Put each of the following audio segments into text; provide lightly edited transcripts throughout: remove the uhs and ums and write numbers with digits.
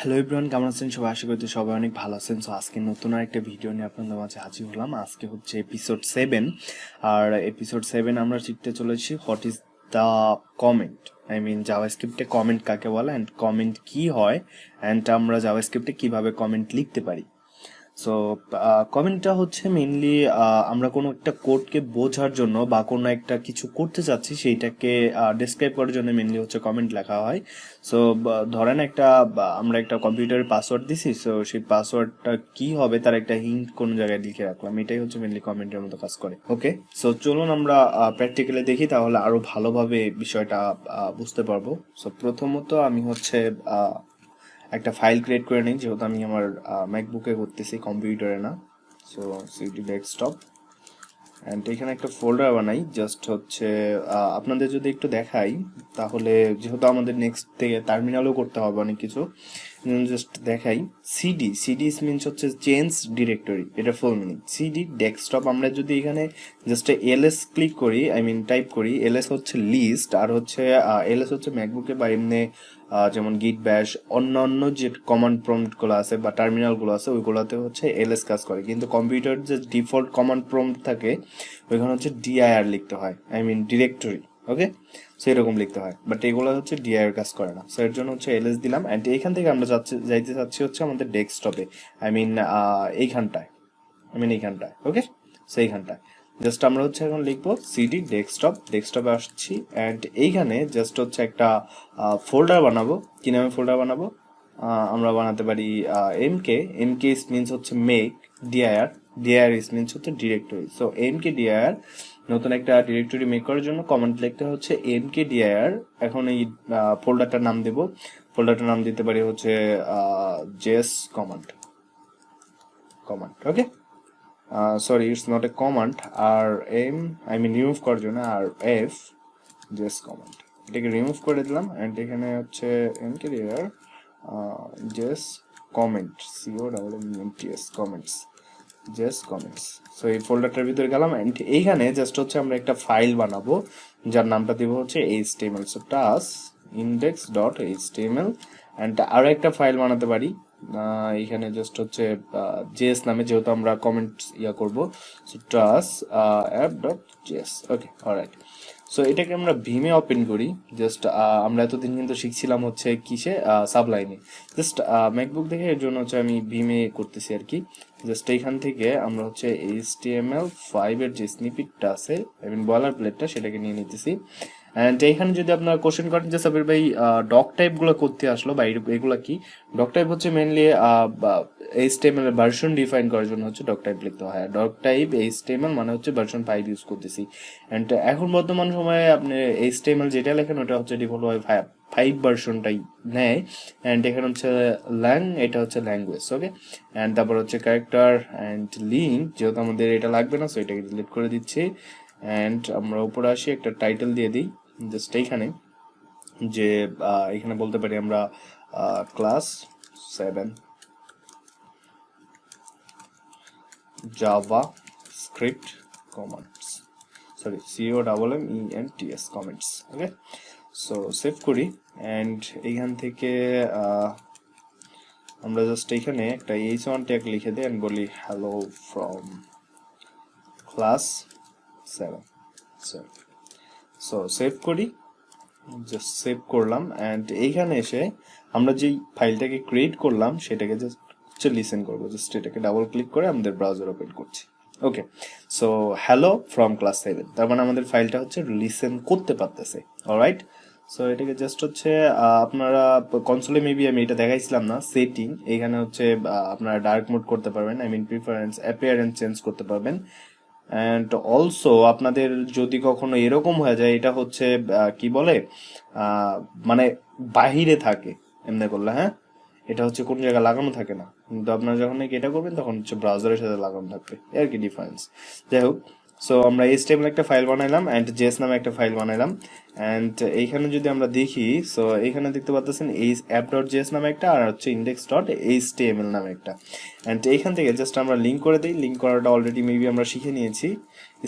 Hello everyone, কেমন আছেন সবাই? আশা করি সবাই অনেক ভালো আছেন। সো আজকে নতুন আরেকটা ভিডিও নিয়ে আপনাদের মাঝে হাজির হলাম। আজকে হচ্ছে এপিসোড 7, আর এপিসোড 7 আমরা শিখতে চলেছি হোয়াট ইজ দ্য কমেন্ট। জাভাস্ক্রিপ্টে কমেন্ট কাকে বলে অ্যান্ড কমেন্ট কি হয়, অ্যান্ড আমরা জাভাস্ক্রিপ্টে কিভাবে কমেন্ট লিখতে পারি। সো কমেন্টটা হচ্ছে মেইনলি আমরা কোনো একটা কোডকে বোঝার জন্য বা কোনো একটা কিছু করতে চাচ্ছি সেইটাকে ডিসক্রাইব করার জন্য মেইনলি হচ্ছে কমেন্ট লেখা হয়। সো ধরেন আমরা একটা কম্পিউটারের পাসওয়ার্ড দিছি, সো সেই পাসওয়ার্ডটা কি হবে তার একটা হিন্ট কোনো জায়গায় লিখে রাখলাম, এটাই হচ্ছে মেইনলি কমেন্টের মতো কাজ করে। ওকে, সো চলুন আমরা প্র্যাকটিক্যালি দেখি, তাহলে আরো ভালোভাবে বিষয়টা বুঝতে পারবো। সো প্রথমত আমি হচ্ছে একটা ফাইল ক্রিয়েট করে নিই, যেহেতু আমি আমার ম্যাকবুকে করতেছি, কম্পিউটারে না। সো সিডি ডেস্কটপ, অ্যান্ড এখানে একটা ফোল্ডার বানাই। জাস্ট হচ্ছে আপনাদের যদি একটু দেখাই, তাহলে যেহেতু আমাদের নেক্সট থেকে টার্মিনালও করতে হবে অনেক কিছু, জাস্ট দেখাই। সিডি মিনস হচ্ছে চেঞ্জ ডিরেক্টরি, এটা ফুল মিনিং। সিডি ডেস্কটপ, আমরা যদি এখানে জাস্ট এলএস ক্লিক করি, টাইপ করি, এলএস হচ্ছে লিস্ট, আর হচ্ছে এলএস হচ্ছে ম্যাকবুকে বা এমনি যেমন গিট ব্যাশ অন্যান্য যে কমান্ড প্রম্পটগুলো আছে বা টার্মিনালগুলো আছে ওইগুলোতে হচ্ছে এলএস কাজ করে, কিন্তু কম্পিউটার যে ডিফল্ট কমান্ড প্রম্পট থাকে ওইখানে হচ্ছে ডিআইআর লিখতে হয়, ডিরেক্টরি। ওকে, সো এরকম লিখতে হয়, বাট এগুলো হচ্ছে ডিআইআর কাজ করে না। সো এর জন্য হচ্ছে এলএস দিলাম, অ্যান্ড এইখান থেকে আমরা যাইতে চাচ্ছি হচ্ছে আমাদের ডেস্কটপে, এইখানটায়, এইখানটায়। ওকে, সো এইখানটায় জাস্ট আমরা হচ্ছে এখন লিখবো সিডি ডেস্কটপে আসছি, অ্যান্ড এইখানে জাস্ট হচ্ছে একটা ফোল্ডার বানাবো। কি নামে ফোল্ডার বানাবো? আমরা বানাতে পারি এমকে মিনস হচ্ছে মেক, ডিআইআর মিনস হচ্ছে ডিরেক্টরি। সো এমকে ডিআইআর, নতুন একটা ডিরেক্টরি মেক করার জন্য কমান্ড লিখতে হচ্ছে এমকে ডিআইআর। এখন এই ফোল্ডারটার নাম দেব, ফোল্ডারটার নাম দিতে পারি হচ্ছে JS command. Okay, sorry, it's not a command, আর রিমুভ করার জন্য আর এফ জেস কমান্ড, এটাকে রিমুভ করে দিলাম, অ্যান্ড এখানে হচ্ছে MK DIR JS comment, COMMENTS comments, just comments. So এই ফোল্ডারটার ভিতরে গেলাম, এন্ড এইখানে জাস্ট হচ্ছে আমরা একটা ফাইল বানাবো যার নামটা দিব হচ্ছে HTML। সো টাস index.html, এন্ড আরো একটা ফাইল বানাতে পারি এইখানে জাস্ট হচ্ছে জেএস নামে, যেহেতু আমরা কমেন্ট করব। সো টাস app.js। ওকে, অলরাইট। সো এটাকে আমরা ভিমে ওপেন করি। জাস্ট আমরা এতদিন কিন্তু শিখছিলাম হচ্ছে কিসে, সাবলাইনে। জাস্ট ম্যাকবুক দেখে এর জন্য হচ্ছে আমি ভিমে করতেছি আর কি। জাস্ট এইখান থেকে আমরা হচ্ছে HTML5 এর যে স্নিপিটটা আছে, বলার প্লেটটা, সেটাকে নিয়ে নিতেছি। অ্যান্ড এইখানে যদি আপনারা কোশ্চেন করেন যে সাবির ভাই ডক টাইপ গুলো করতে আসলো বা এগুলা কি, ডক টাইপ হচ্ছে মেনলি HTML এর ভার্সন ডিফাইন করার জন্য হচ্ছে ডক টাইপ লিখতে হয়। ডক টাইপ HTML মানে হচ্ছে ভার্সন 5 ইউজ করতেছি। অ্যান্ড এখন বর্তমান সময়ে আপনি HTML যেটা লেখেন ওটা হচ্ছে ডিফল্ট হয় 5 ভার্সনটাই নেয়। অ্যান্ড এখানে হচ্ছে এটা হচ্ছে ল্যাঙ্গুয়েজ। ওকে, অ্যান্ড তারপর হচ্ছে ক্যারেক্টার অ্যান্ড লিঙ্ক, যেহেতু আমাদের এটা লাগবে না, সো এটাকে ডিলিট করে দিচ্ছি। অ্যান্ড আমরা উপরে আসি, একটা টাইটেল দিয়ে দিই জাস্ট এইখানে, যে এখানে বলতে পারি আমরা class 7 JavaScript comments, sorry COMMENTS comments. Okay, so save করি, অ্যান্ড এইখান থেকে আমরা জাস্ট এইখানে একটা h1 ট্যাগ লিখে দিই অ্যান্ড বলি hello from class 7। So save করি, জাস্ট সেভ করলাম, অ্যান্ড এইখানে এসে আমরা যেই ফাইলটাকে ক্রিয়েট করলাম সেটাকে জাস্ট লিসেন করবো। জাস্ট এটাকে ডাবল ক্লিক করে আমাদের ব্রাউজার ওপেন করছি। ওকে, সো হ্যালো ফ্রম ক্লাস 7, তার মানে আমাদের ফাইলটা হচ্ছে লিসেন করতে পারতেছে। অলরাইট, সো এটাকে জাস্ট হচ্ছে আপনারা কনসোলে মেবি আমি এটা দেখাইছিলাম না, সেটিং, এখানে হচ্ছে আপনারা ডার্ক মোড করতে পারবেন, প্রিফারেন্স অ্যাপিয়ারেন্স চেঞ্জ করতে পারবেন। অ্যান্ড অলসো আপনাদের যদি কখনো এরকম হয়ে যায়, এটা হচ্ছে কি বলে মানে বাহিরে থাকে এমনি করলে, হ্যাঁ, এটা হচ্ছে কোন জায়গায় লাগানো থাকে না, কিন্তু আপনারা যখন এটা করবেন তখন হচ্ছে ব্রাউজারের সাথে লাগানো থাকবে, আর কি ডিফারেন্স। যাই হোক, সো আমরা HTML একটা ফাইল বানাইলাম, অ্যান্ড জেস নামে একটা ফাইল বানাইলাম, অ্যান্ড এইখানে যদি আমরা দেখি, সো এইখানে দেখতে পাচ্ছেন এই app.js নামে একটা, আর হচ্ছে index.html নামে একটা। অ্যান্ড এইখান থেকে জাস্ট আমরা লিঙ্ক করে দিই, লিঙ্ক করাটা অলরেডি মেবি আমরা শিখে নিয়েছি,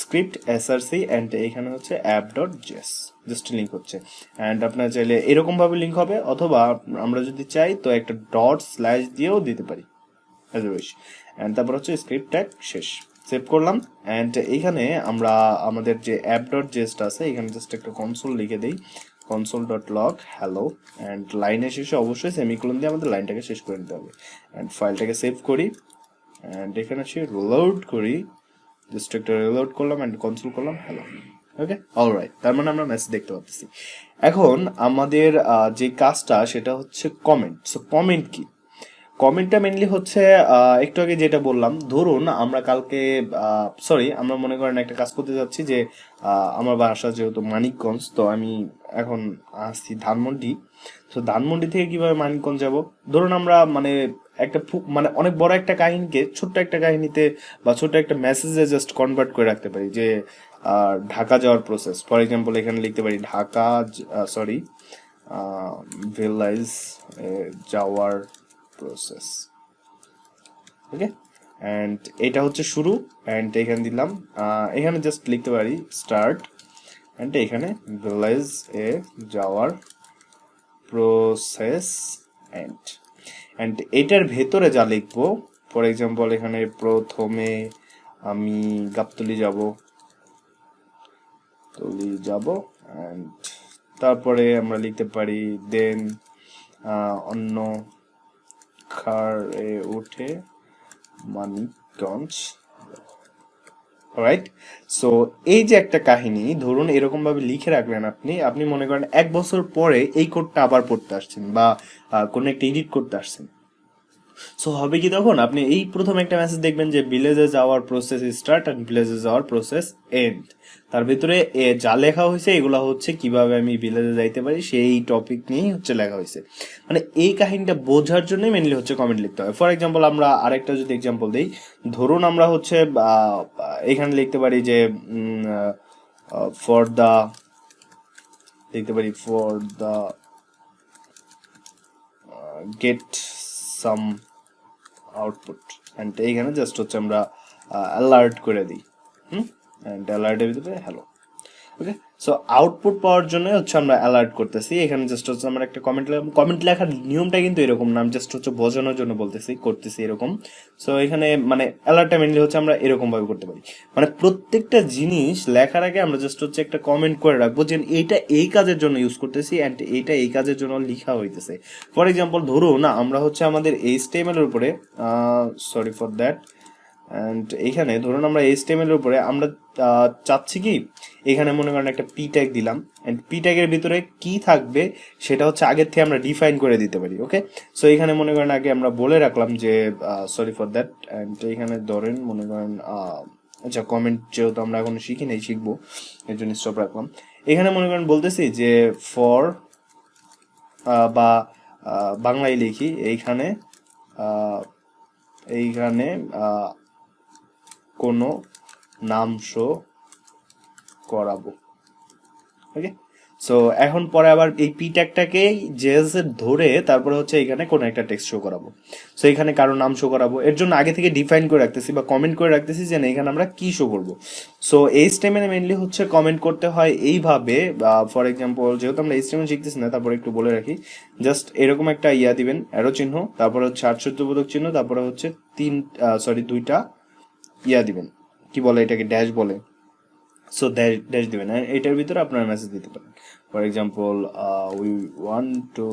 স্ক্রিপ্ট src, অ্যান্ড এইখানে হচ্ছে app.js। জাস্ট লিঙ্ক হচ্ছে। অ্যান্ড আপনার চাইলে এরকমভাবে লিঙ্ক হবে, অথবা আমরা যদি চাই তো একটা ডট স্ল্যাশ দিয়েও দিতে পারি, অ্যাজ উইশ। অ্যান্ড তারপর হচ্ছে স্ক্রিপ্ট ট্যাগ শেষ, সেভ করলাম। অ্যান্ড এইখানে আমরা আমাদের যে অ্যাপ ডট জেসটা আছে এখানে জাস্ট একটা কনসোল লিখে দিই, console dot log hello. And লাইনের শেষে অবশ্যই সেমিকোলন দিয়ে আমাদের লাইনটাকে শেষ করে নিতে হবে। অ্যান্ড ফাইলটাকে সেভ করি, অ্যান্ড এখানে এসে রিলোড করি, জাস্ট একটা রিলোড করলাম অ্যান্ড কনসোল করলাম হ্যালো। ওকে, অলরাইট, তার মানে আমরা মেসেজ দেখতে পাচ্ছি। এখন আমাদের যে কাজটা সেটা হচ্ছে কমেন্ট। সো কমেন্ট কি? কমেন্টটা মেনলি হচ্ছে একটু আগে যেটা বললাম, ধরুন আমরা কালকে আমরা মনে করেন একটা কাজ করতে যাচ্ছি যে আমার বাসা যেহেতু মানিকগঞ্জ, তো আমি এখন আসছি ধানমন্ডি। তো ধানমন্ডি থেকে কিভাবে মানিকগঞ্জ যাব? ধরুন আমরা মানে একটা মানে অনেক বড় একটা কাহিনীকে ছোট্ট একটা কাহিনীতে বা ছোট্ট একটা মেসেজে জাস্ট কনভার্ট করে রাখতে পারি, যে ঢাকা যাওয়ার প্রসেস। ফর এক্সাম্পল এখানে লিখতে পারি ঢাকা ভিলেজ যাওয়ার প্রসেস। ওকে, অ্যান্ড এটা হচ্ছে শুরু। অ্যান্ড এখানে দিলাম, এখানে জাস্ট লিখতে পারি স্টার্ট, অ্যান্ড এখানে ভিলেজ এ যাওয়ার প্রসেস অ্যান্ড এটার ভেতরে যা লিখবো, ফর এক্সাম্পল এখানে প্রথমে আমি গাবতলি যাব অ্যান্ড তারপরে আমরা লিখতে পারি দেন অন্য কারে উঠে মানিকগঞ্জ। রাইট। সো এই যে একটা কাহিনী ধরুন এরকম ভাবে লিখে রাখলেন, আপনি মনে করেন 1 বছর পরে এই কোডটা আবার পড়তে আসছেন বা কোনো একটা এডিট করতে আসছেন। সো হবে কি, তখন আপনি এই প্রথম একটা মেসেজ দেখবেন যে ভিলেজে যাওয়ার প্রসেস স্টার্ট অ্যান্ড ভিলেজে যাওয়ার প্রসেস এন্ড। তার ভিতরে যা লেখা হয়েছে এগুলো হচ্ছে কিভাবে আমি ভিলেজে যাইতে পারি সেই টপিক নিয়েই হচ্ছে লেখা হয়েছে। মানে এই কাহিনীটা বোঝার জন্য মেনলি হচ্ছে কমেন্ট লিখতে হয়। ফর এক্সাম্পল আমরা আরেকটা যদি এক্সাম্পল দিই, ধরুন আমরা হচ্ছে এখানে লিখতে পারি যে for the get some output, and এইখানে জাস্ট হচ্ছে আমরা অ্যালার্ট করে দিই, অ্যান্ড অ্যালার্টের ভিতরে হ্যালো। ওকে, সো আউটপুট পাওয়ার জন্য হচ্ছে আমরা অ্যালার্ট করতেছি। এখানে জাস্ট হচ্ছে আমরা একটা কমেন্ট লেখার নিয়মটা কিন্তু এরকম না, আমি জাস্ট হচ্ছে বোঝানোর জন্য করতেছি এরকম। সো এখানে মানে অ্যালার্টটা মেনলি হচ্ছে আমরা এরকম ভাবে করতে পারি, মানে প্রত্যেকটা জিনিস লেখার আগে আমরা জাস্ট হচ্ছে একটা কমেন্ট করে রাখবো যে এইটা এই কাজের জন্য ইউজ করতেছি অ্যান্ড এইটা এই কাজের জন্য লেখা হইতেছে। ফর এক্সাম্পল ধরুন আমরা হচ্ছে আমাদের HTML এর উপরে সরি ফর দ্যাট, অ্যান্ড এখানে ধরুন আমরা HTML এর উপরে আমরা চাচ্ছি কি, এখানে মনে করেন একটা পি ট্যাগ দিলাম, এন্ড পি ট্যাগের ভিতরে কি থাকবে সেটা হচ্ছে আগের থেকে আমরা ডিফাইন করে দিতে পারি। ওকে, সো এখানে মনে করেন আগে আমরা বলে রাখলাম যে সরি ফর দ্যাট, এন্ড এখানে ধরেন মনে করেন আচ্ছা কমেন্ট যেহেতু আমরা এখন শিখি নাই, শিখবো এর জন্য স্টপ রাখলাম। এখানে মনে করেন বলতেছি যে ফর বা বাংলায় লিখি এইখানে কোনো নাম শো করাবো। ওকে, সো এখন পরে আবার এই পি ট্যাগটাকে জেএস ধরে তারপরে হচ্ছে এখানে কোনো একটা টেক্সট শো করাবো। সো এখানে কারো নাম শো করাবো, এর জন্য আগে থেকে ডিফাইন করে রাখতেছি বা কমেন্ট করে রাখতেছি যে এখানে আমরা কি শো করবো। সো HTML মেনলি হচ্ছে কমেন্ট করতে হয় এইভাবে। ফর এক্সাম্পল যেহেতু আমরা HTML শিখতেছি না, তারপরে একটু বলে রাখি, জাস্ট এরকম একটা দিবেন অ্যারো চিহ্ন, তারপরে হচ্ছে আশ্চর্যবোধক চিহ্ন, তারপরে হচ্ছে দুইটা দিবেন, কি বলে এটাকে, ড্যাশ বলে। সো ড্যাশ দিবেন, এটার ভিতরে আপনারা মেসেজ দিতে পারেন। For example we want to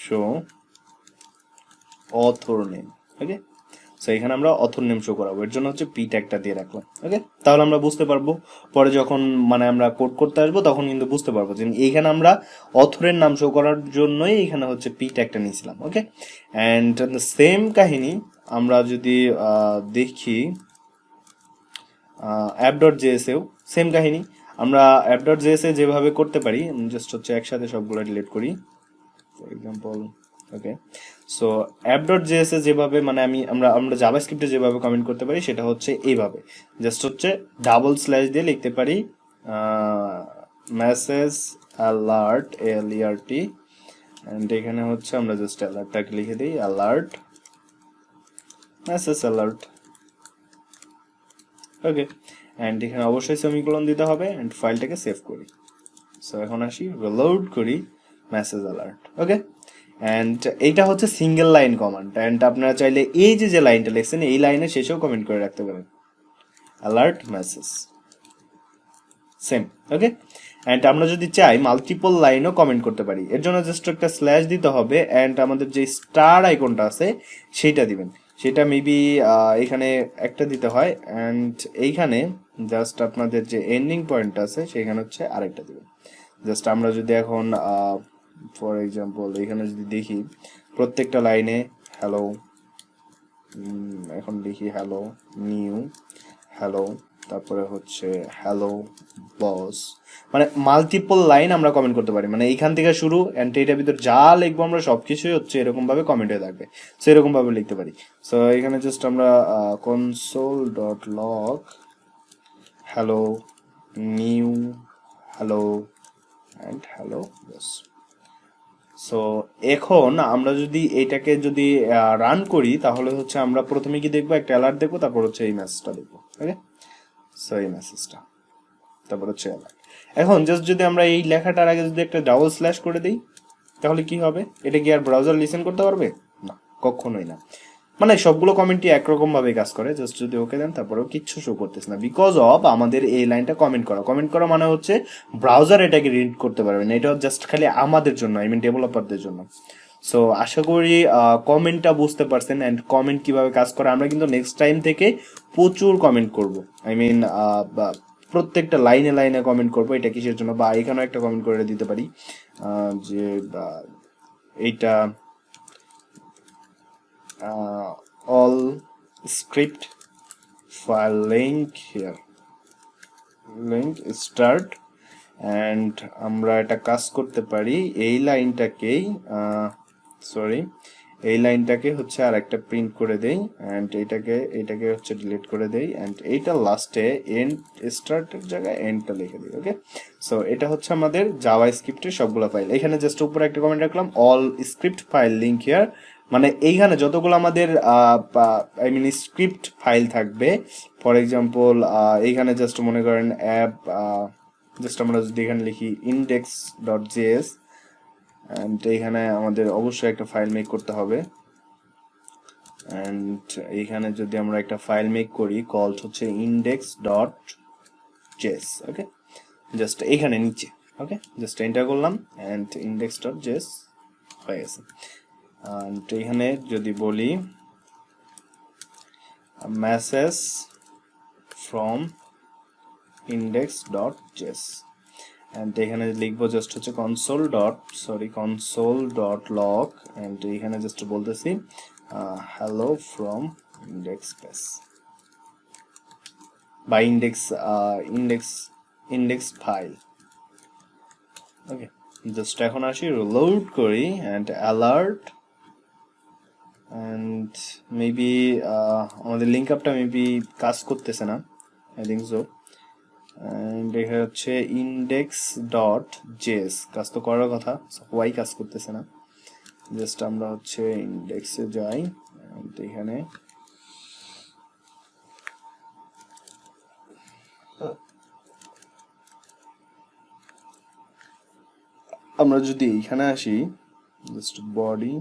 show author name. Okay, so এখানে আমরা অথর নেম শো করাবো, এর জন্য হচ্ছে পি ট্যাগটা দিয়ে রাখলাম। ওকে, তাহলে আমরা বুঝতে পারবো পরে যখন মানে আমরা কোড করতে আসবো তখন কিন্তু বুঝতে পারবো যে এইখানে আমরা অথরের নাম শো করার জন্যই এখানে হচ্ছে পি ট্যাগটা নিয়েছিলাম। ওকে, অ্যান্ড সেম কাহিনী আমরা যদি দেখি app.js এও সেম কাহিনী। আমরা app.js এ যেভাবে করতে পারি, জাস্ট হচ্ছে একসাথে সবগুলো ডিলিট করি for example. Okay, so app.js এ যেভাবে মানে আমরা জাভাস্ক্রিপ্টে যেভাবে কমেন্ট করতে পারি সেটা হচ্ছে এইভাবে, জাস্ট হচ্ছে ডাবল স্ল্যাশ দিয়ে লিখতে পারি মেসেজ অ্যালার্ট ALERT, এন্ড এখানে হচ্ছে আমরা জাস্ট অ্যালার্টটাকে লিখে দিই alert message alert. Okay, and এখানে অবশ্যই সেমিকোলন দিতে হবে অ্যান্ড ফাইলটাকে সেভ করি। সো এখন আসি রিলোড করি মেসেজ অ্যালার্ট। ওকে, অ্যান্ড এইটা হচ্ছে সিঙ্গেল লাইন কমান্ড, অ্যান্ড আপনারা চাইলে এই যে লাইনটা লিখছেন এই লাইনের শেষেও কমেন্ট করে রাখতে পারেন alert message same. Okay, and আমরা যদি চাই মাল্টিপল লাইনও কমেন্ট করতে পারি, এর জন্য জাস্ট একটা স্ল্যাশ দিতে হবে অ্যান্ড আমাদের যে স্টার আইকনটা আছে সেইটা দিবেন, সেটা মেবি এখানে একটা দিতে হয় অ্যান্ড এইখানে জাস্ট আপনাদের যে এন্ডিং পয়েন্ট আছে সেখানে হচ্ছে আরেকটা দিবেন। জাস্ট আমরা যদি এখন ফর এক্সাম্পল এখানে যদি দেখি প্রত্যেকটা লাইনে হ্যালো, এখন লিখি হ্যালো নিউ, হ্যালো, তারপরে হচ্ছে হ্যালো বস, মানে মাল্টিপল লাইন আমরা কমেন্ট করতে পারি, মানে এইখান থেকে শুরু অ্যান্ড এইটার ভিতর যা লিখবো আমরা সবকিছুই হচ্ছে এরকম ভাবে কমেন্ট হয়ে থাকবে, সো এরকম ভাবে লিখতে পারি। সো এখানে জাস্ট আমরা console.log hello new hello and hello boss. So এখন আমরা যদি এটাকে যদি রান করি তাহলে হচ্ছে আমরা প্রথমে কি দেখবো, একটা অ্যালার্ট দেখবো, তারপর হচ্ছে এই মেসেজটা দেখবো। ওকে, সো এই মেসেজটা, তারপর হচ্ছে অ্যালার্ট। এখন জাস্ট যদি আমরা এই লেখাটার আগে যদি একটা ডাবল স্ল্যাশ করে দিই তাহলে কি হবে, এটা কি আর ব্রাউজার লিসেন করতে পারবে? না, কখনোই না। মানে সবগুলো কমেন্টই একরকম ভাবে কাজ করে, জাস্ট যদি ওকে দেন তারপরেও কিচ্ছু শো করতেছে না, বিকজ অফ আমাদের এই লাইনটা কমেন্ট করা মানে হচ্ছে ব্রাউজার এটাকে রিড করতে পারবে না, এটা জাস্ট খালি আমাদের জন্য, আই মিন ডেভেলপারদের জন্য। সো আশা করি কমেন্টটা বুঝতে পারছেন অ্যান্ড কমেন্ট কিভাবে কাজ করে। আমরা কিন্তু নেক্সট টাইম থেকে প্রচুর কমেন্ট করব, আই মিন প্রত্যেকটা লাইনে লাইনে কমেন্ট করব। এটা কিসের জন্য, বা এখানেও একটা কমেন্ট করে দিতে পারি যে এইটা all script file link here link start and আমরা এটা কাজ করতে পারি এই লাইনটাকেই এই লাইনটাকে হচ্ছে আর একটা প্রিন্ট করে দেই এন্ড এটাকে হচ্ছে ডিলিট করে দেই এন্ড এইটা লাস্টে এন্ড স্টার্টের জায়গায় এন্ডটা লিখে দিই। ওকে, সো এটা হচ্ছে আমাদের জাভাস্ক্রিপ্টের সবগুলো ফাইল। এখানে জাস্ট উপরে একটা কমেন্ট রাখলাম all script file link here, মানে এইখানে যতগুলো আমাদের আই মিন স্ক্রিপ্ট ফাইল থাকবে, ফর এক্সাম্পল এইখানে জাস্ট মনে করেন অ্যাপ, জাস্ট আমরা যদি এখানে লিখি index.js এন্ড এইখানে আমাদের অবশ্যই একটা ফাইল মেক করতে হবে এন্ড এইখানে যদি আমরা একটা ফাইল মেক করি কল হচ্ছে index.js। ওকে, জাস্ট এইখানে নিচে, ওকে, জাস্ট এন্টার করলাম এন্ড index.js হয়ে গেছে। এন্ড এইখানে যদি বলি মেসেজ ফ্রম index.js এন্ড এখানে লিখবো জাস্ট হচ্ছে console.log এন্ড এখানে জাস্ট বলতেছি hello from index বা index file। ওকে, জাস্ট এখন আসি রিলোড করি এন্ড অ্যালার্ট এন্ড মেবি আমাদের লিঙ্ক আপটা মেবি কাজ করতেছে না, আই থিঙ্ক সো। এন্ড এখানে হচ্ছে index.js কাজ তো করার কথা, ওয়াই কাজ করতেছে না। জাস্ট আমরা হচ্ছে ইন্ডেক্সে যাই এন্ড এখানে আমরা যদি এইখানে আসি জাস্ট বডি,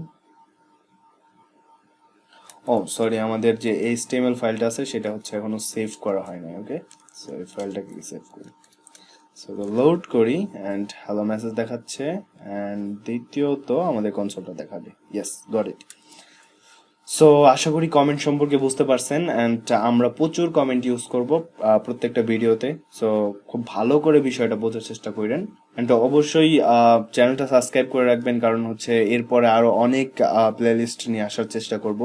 ও সরি, আমাদের যে HTML ফাইলটা আছে সেটা হচ্ছে এখনো সেভ করা হয় না। ওকে, সো এই ফাইলটাকে সেভ করি, সো লোড করি এন্ড হ্যালো মেসেজ দেখাচ্ছে এন্ড দ্বিতীয়ত আমাদের কনসোলটা দেখাবে। Yes, got it. সো আশা করি কমেন্ট সম্পর্কে বুঝতে পারছেন এন্ড আমরা প্রচুর কমেন্ট ইউজ করব প্রত্যেকটা ভিডিওতে। সো খুব ভালো করে বিষয়টা বোঝার চেষ্টা করেন এন্ড অবশ্যই চ্যানেলটা সাবস্ক্রাইব করে রাখবেন, কারণ হচ্ছে এরপরে আরো অনেক প্লেলিস্ট নিয়ে আসার চেষ্টা করব।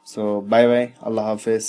সো বাই বাই, আল্লাহ হাফেজ।